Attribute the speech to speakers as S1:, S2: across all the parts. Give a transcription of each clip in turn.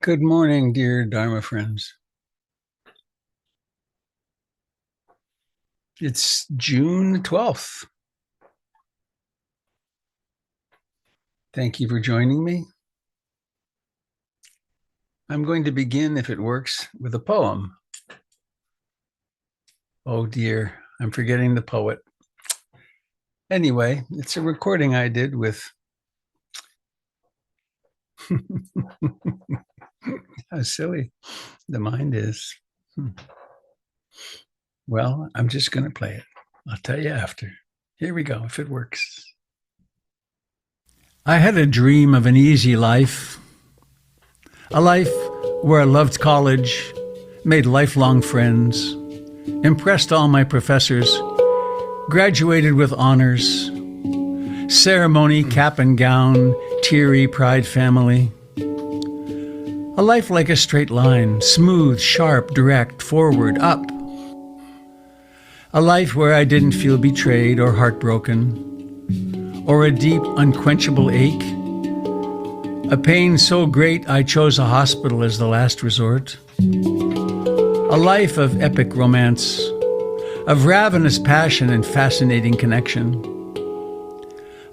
S1: Good morning, dear Dharma friends. It's June 12th. Thank you for joining me. I'm going to begin, if it works, with a poem. Oh dear, I'm forgetting the poet. Anyway, it's a recording I did with how silly the mind is. Well, I'm just going to play it. I'll tell you after. Here we go, if it works. I had a dream of an easy life, a life where I loved college, made lifelong friends, impressed all my professors, graduated with honors, ceremony, cap and gown, teary pride family. A life like a straight line, smooth, sharp, direct, forward, up. A life where I didn't feel betrayed or heartbroken, or a deep, unquenchable ache. A pain so great I chose a hospital as the last resort. A life of epic romance, of ravenous passion and fascinating connection.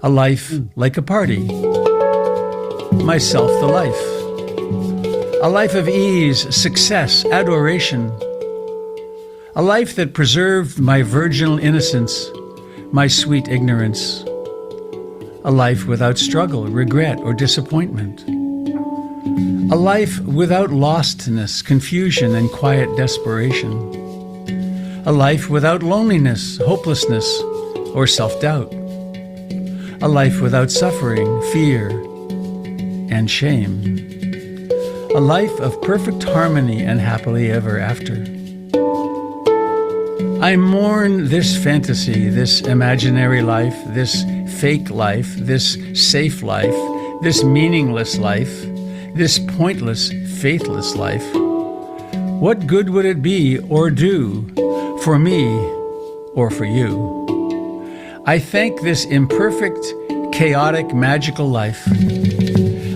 S1: A life like a party. Myself the life. A life of ease, success, adoration. A life that preserved my virginal innocence, my sweet ignorance. A life without struggle, regret, or disappointment. A life without lostness, confusion, and quiet desperation. A life without loneliness, hopelessness, or self-doubt. A life without suffering, fear, and shame. A life of perfect harmony and happily ever after. I mourn this fantasy, this imaginary life, this fake life, this safe life, this meaningless life, this pointless, faithless life. What good would it be or do for me or for you? I thank this imperfect, chaotic, magical life.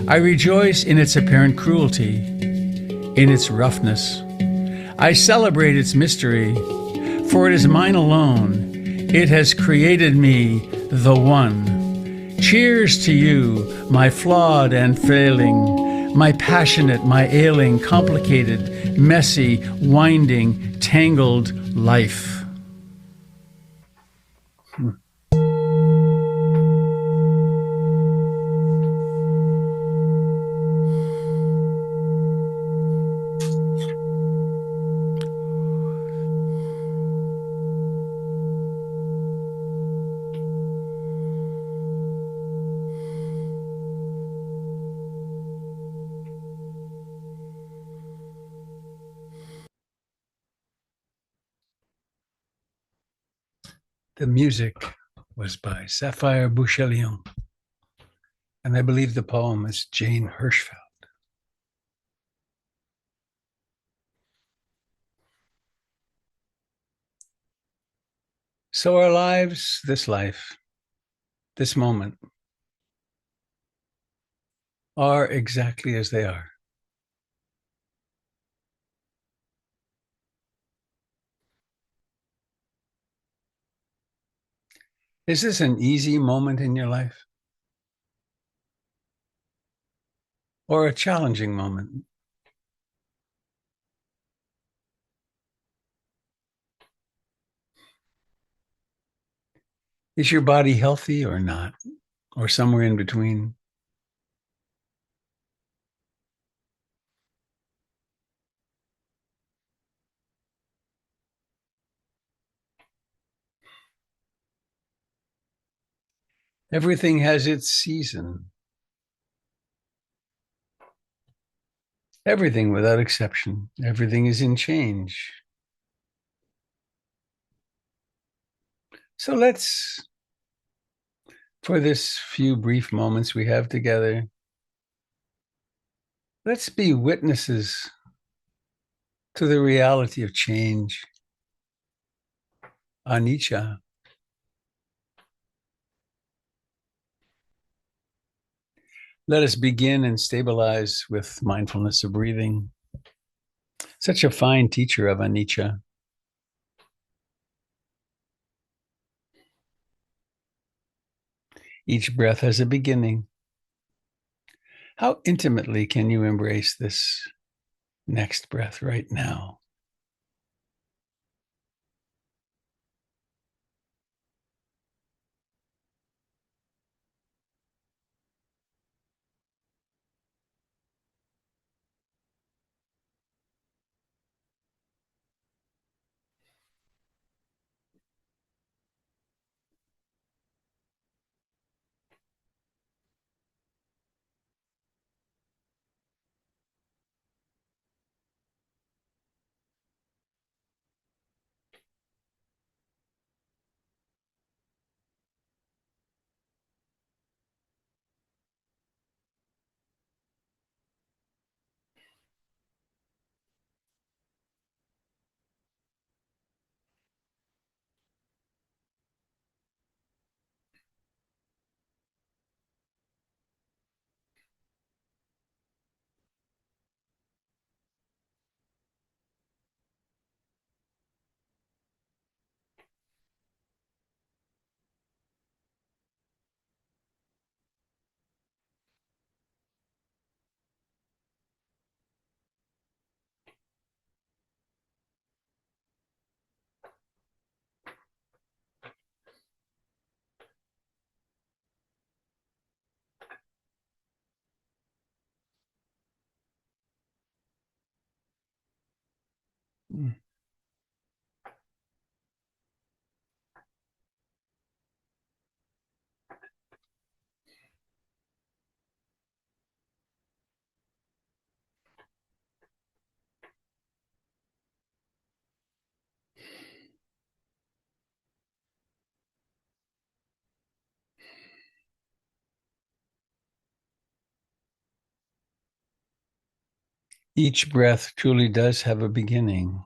S1: I rejoice in its apparent cruelty, in its roughness. I celebrate its mystery, for it is mine alone. It has created me, the one. Cheers to you, my flawed and failing, my passionate, my ailing, complicated, messy, winding, tangled life. The music was by Sapphire Bouchelion, and I believe the poem is Jane Hirschfeld. So our lives, this life, this moment, are exactly as they are. Is this an easy moment in your life? Or a challenging moment? Is your body healthy or not? Or somewhere in between? Everything has its season. Everything without exception. Everything is in change. So let's, for this few brief moments we have together, let's be witnesses to the reality of change, anicca. Let us begin and stabilize with mindfulness of breathing. Such a fine teacher of anicca. Each breath has a beginning. How intimately can you embrace this next breath right now? Each breath truly does have a beginning.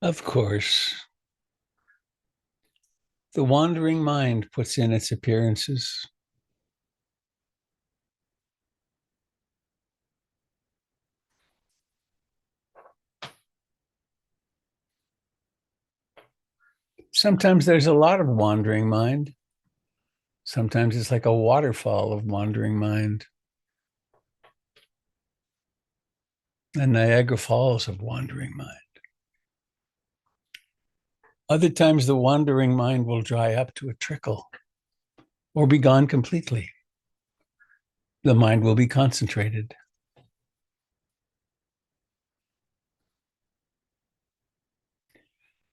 S1: Of course, the wandering mind puts in its appearances. Sometimes there's a lot of wandering mind. Sometimes it's like a waterfall of wandering mind. And Niagara Falls of wandering mind. Other times, the wandering mind will dry up to a trickle or be gone completely. the mind will be concentrated.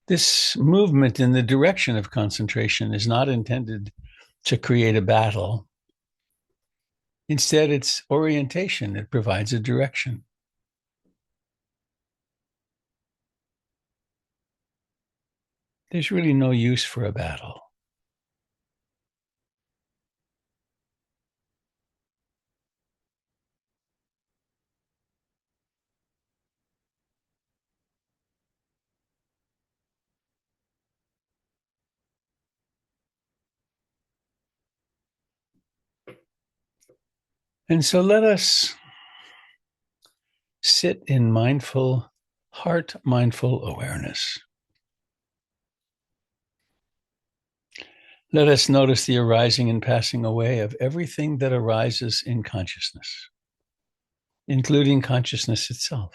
S1: This movement in the direction of concentration is not intended to create a battle. Instead, it's orientation. It provides a direction. There's really no use for a battle. And so let us sit in mindful, heart mindful awareness. Let us notice the arising and passing away of everything that arises in consciousness, including consciousness itself.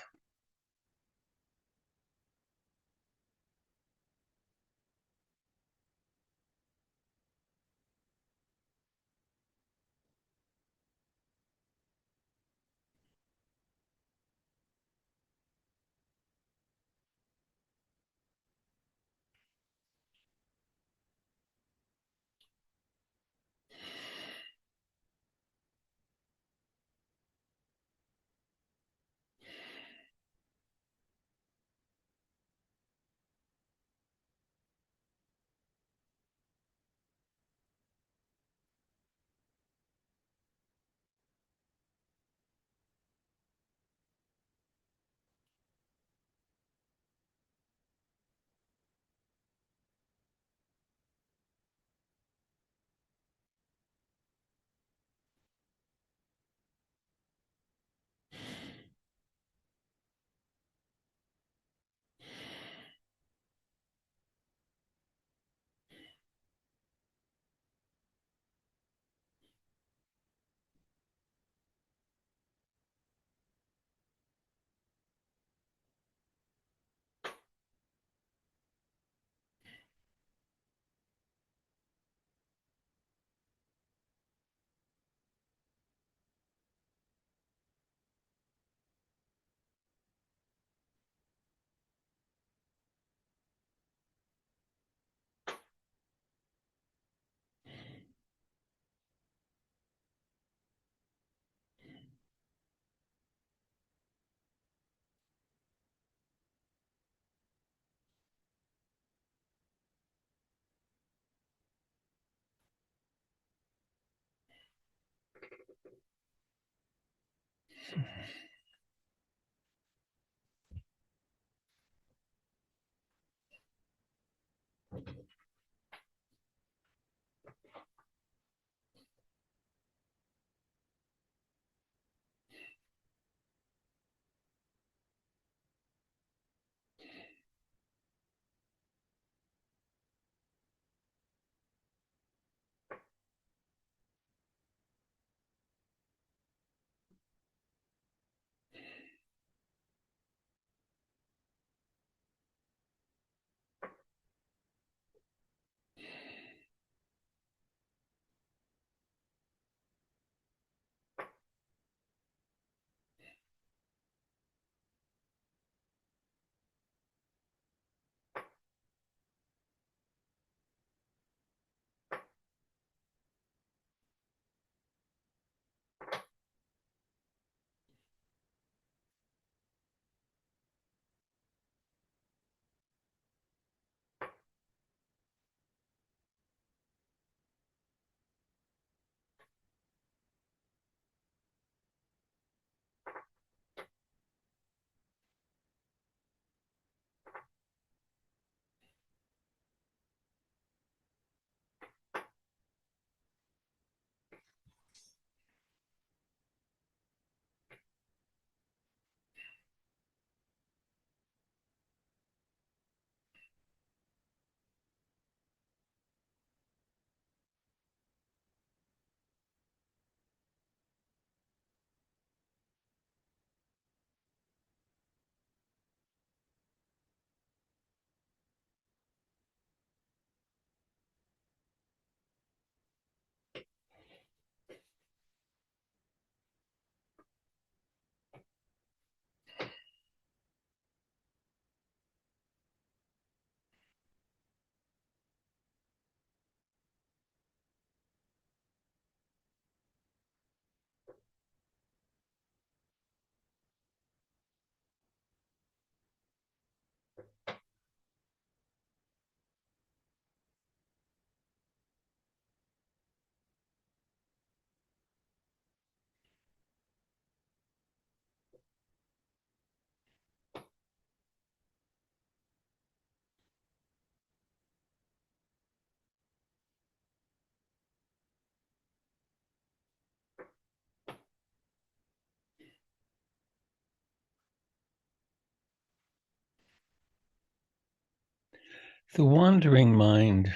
S1: The wandering mind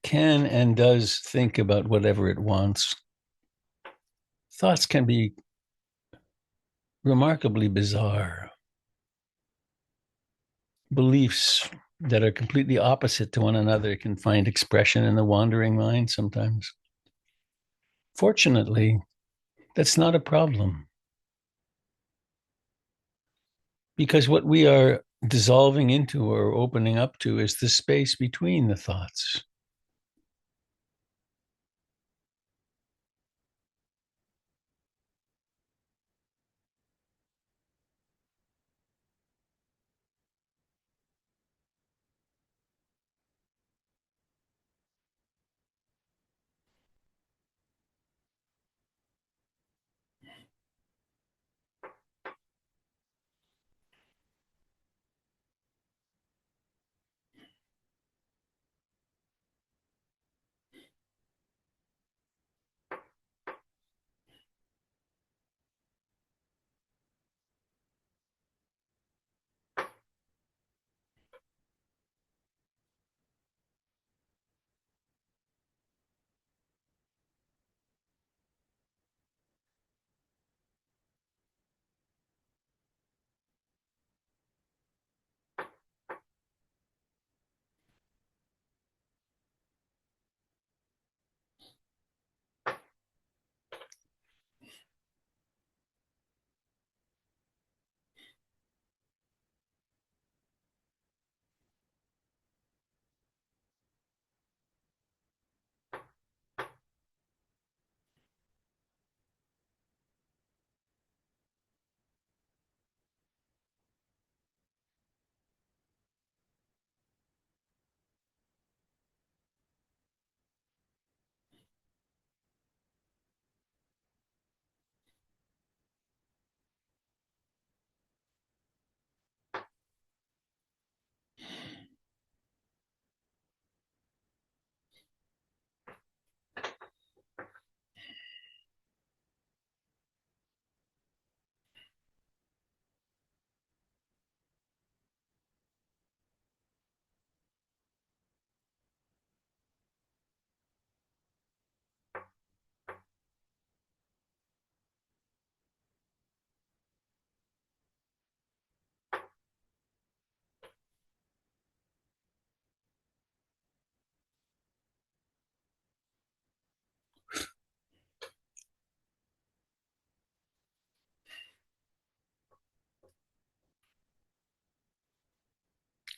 S1: can and does think about whatever it wants. Thoughts can be remarkably bizarre. Beliefs that are completely opposite to one another can find expression in the wandering mind sometimes. Fortunately, that's not a problem because what we are dissolving into or opening up to is the space between the thoughts.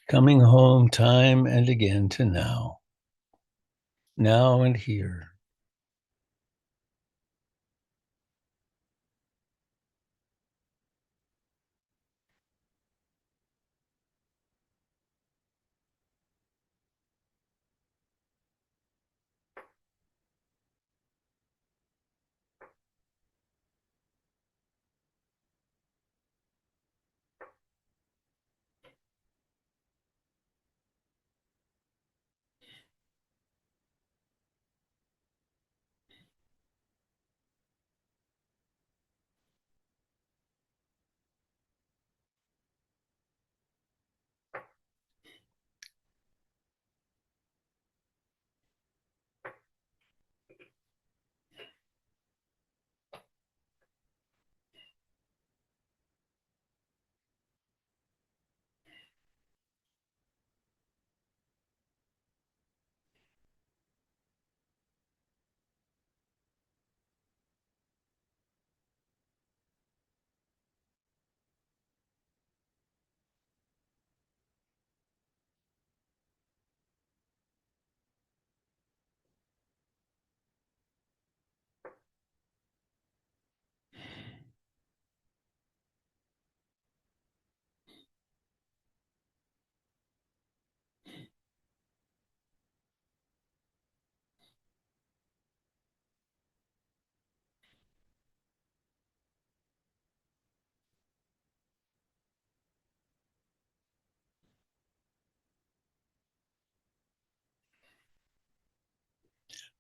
S1: Coming home time and again to now, now and here.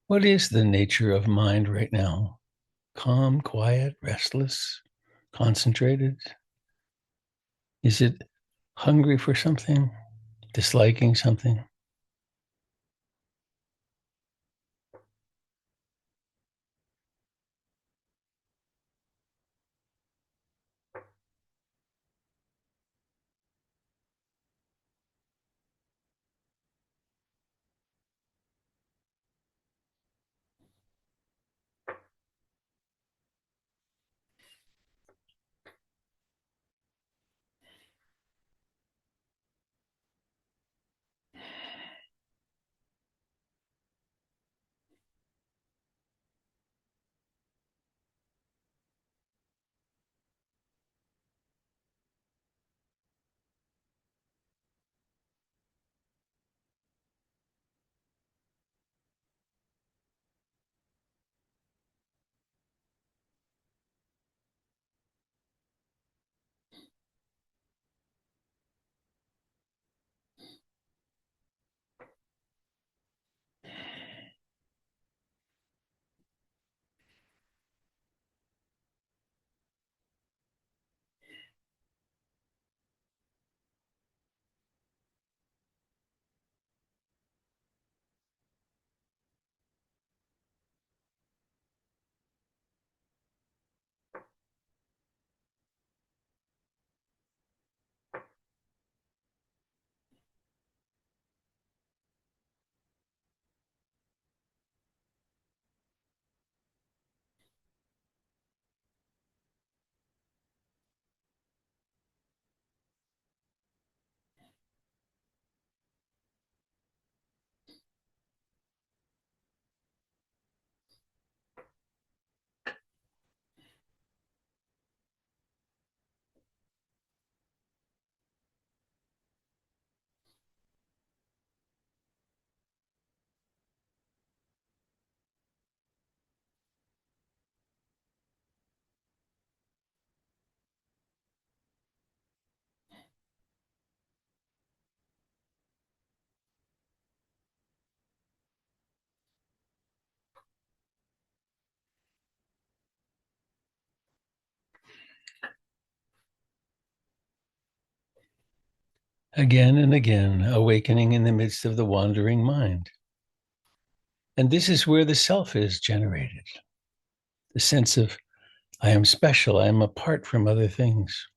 S1: What is the nature of mind right now? Calm, quiet, restless, concentrated? Is it hungry for something? disliking something. Again and again, awakening in the midst of the wandering mind. And this is where the self is generated. The sense of, I am special, I am apart from other things.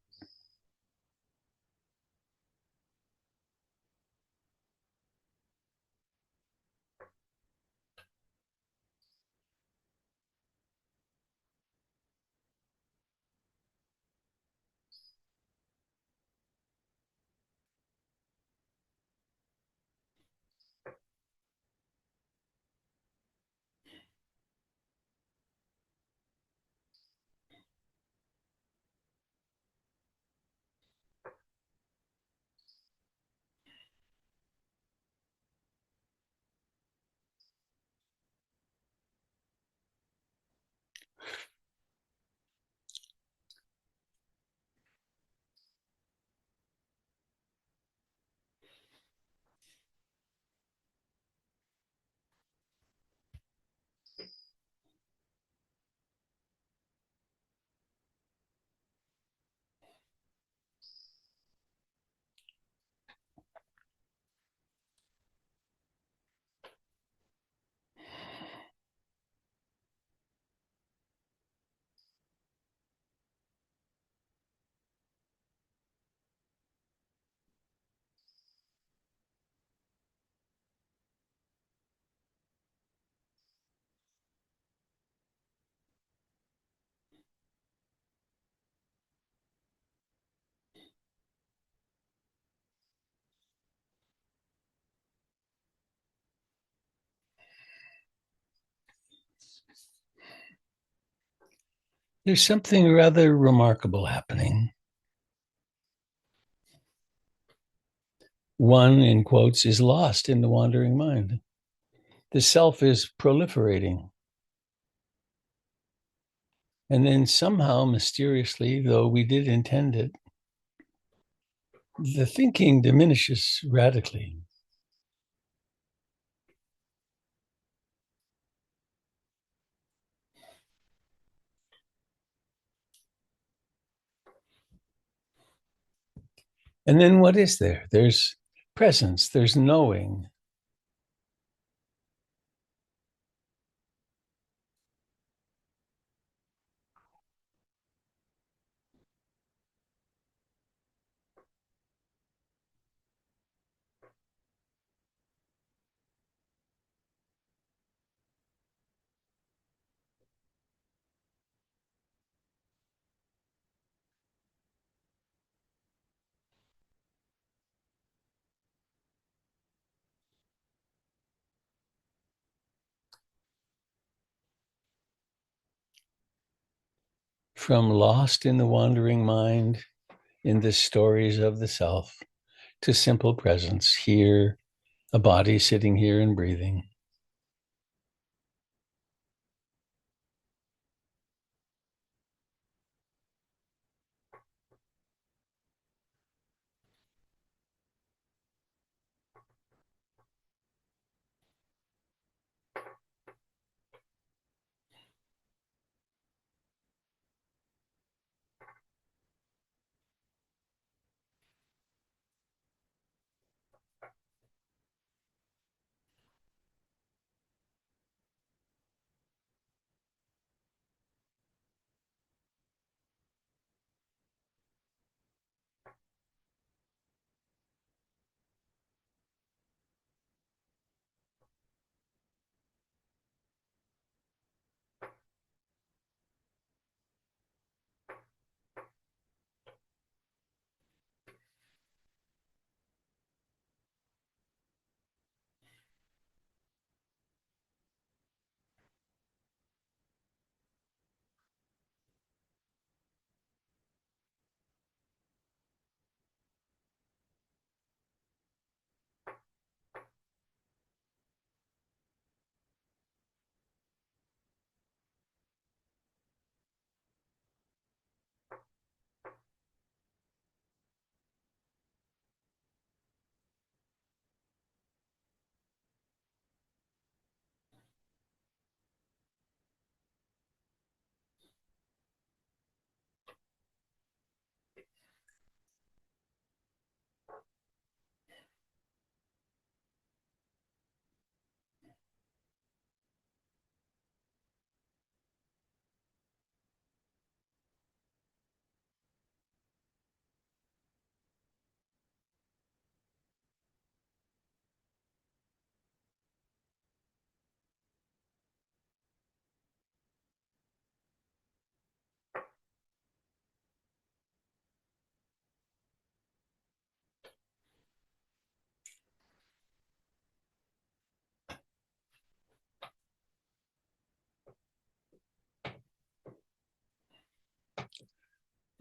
S1: There's something rather remarkable happening. One, in quotes, is lost in the wandering mind. The self is proliferating. And then somehow, mysteriously, though we did intend it, the thinking diminishes radically. And then what is there? There's presence, there's knowing. From lost in the wandering mind in the stories of the self to simple presence here, a body sitting here and breathing.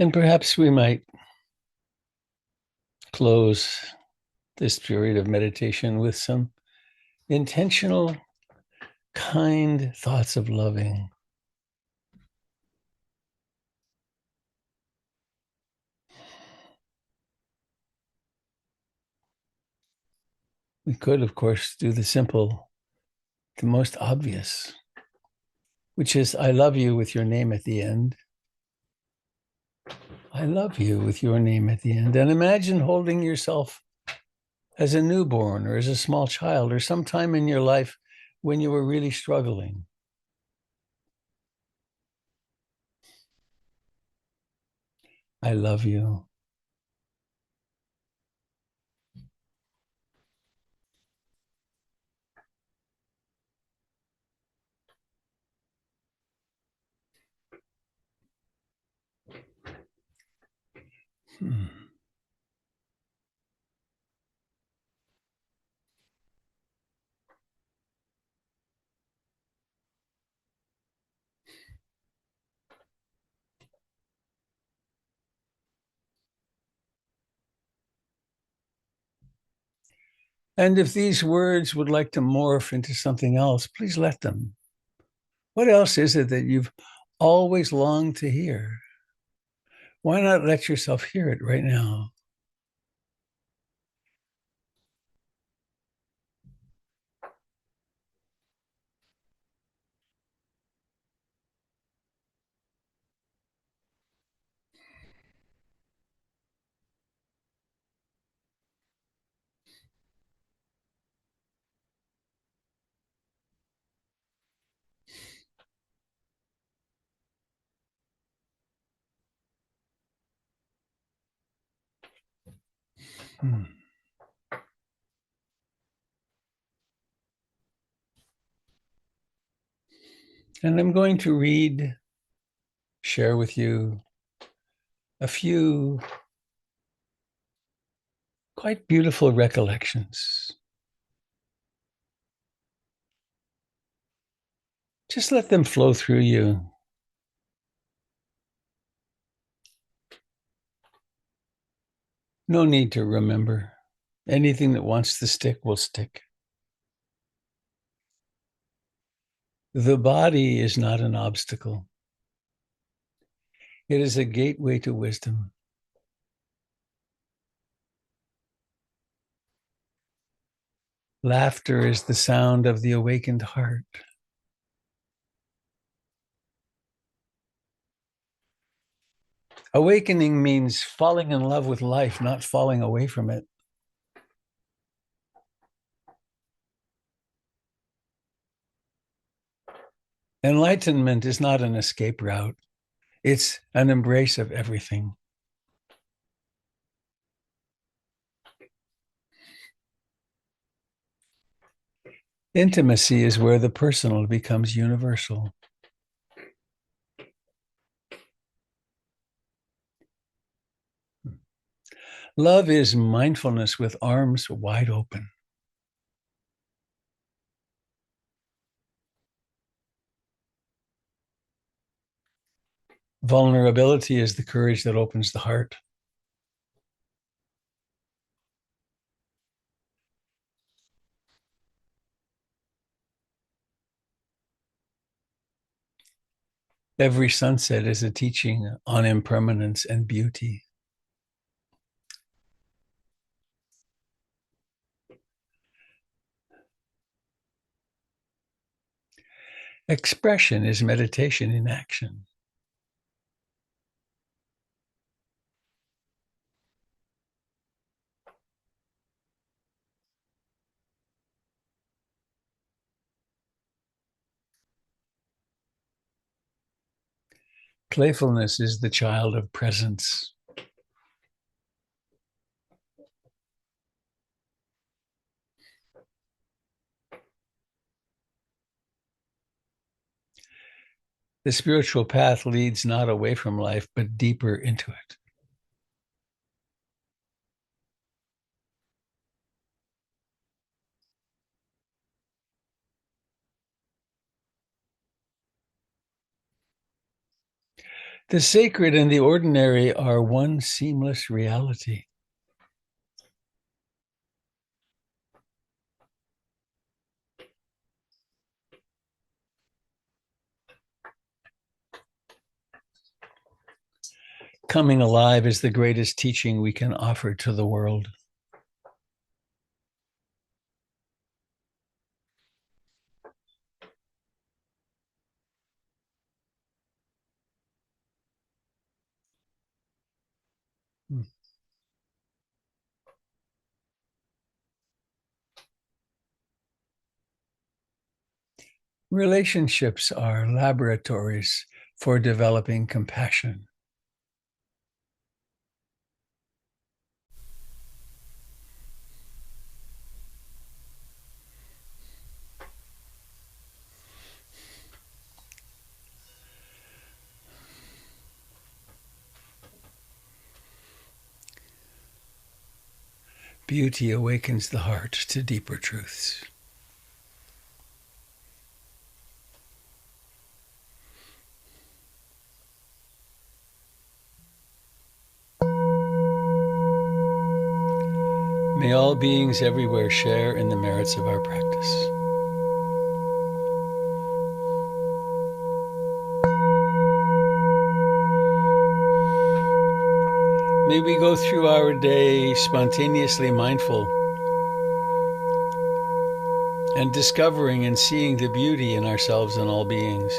S1: And perhaps we might close this period of meditation with some intentional, kind thoughts of loving. We could, of course, do the simple, the most obvious, which is I love you with your name at the end. I love you with your name at the end. And imagine holding yourself as a newborn or as a small child or sometime in your life when you were really struggling. I love you. Hmm. And if these words would like to morph into something else, please let them. What else is it that you've always longed to hear? Why not let yourself hear it right now? Hmm. And I'm going to share with you a few quite beautiful recollections. Just let them flow through you. No need to remember. Anything that wants to stick will stick. The body is not an obstacle. It is a gateway to wisdom. Laughter is the sound of the awakened heart. Awakening means falling in love with life, not falling away from it. Enlightenment is not an escape route. It's an embrace of everything. Intimacy is where the personal becomes universal. Love is mindfulness with arms wide open. Vulnerability is the courage that opens the heart. Every sunset is a teaching on impermanence and beauty. Expression is meditation in action. Playfulness is the child of presence. The spiritual path leads not away from life, but deeper into it. The sacred and the ordinary are one seamless reality. Coming alive is the greatest teaching we can offer to the world. Relationships are laboratories for developing compassion. Beauty awakens the heart to deeper truths. May all beings everywhere share in the merits of our practice. May we go through our day spontaneously mindful and discovering and seeing the beauty in ourselves and all beings.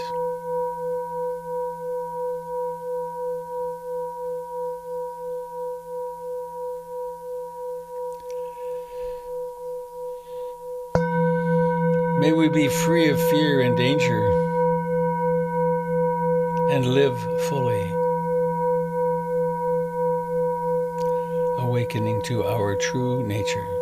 S1: May we be free of fear and danger and live fully. awakening to our true nature.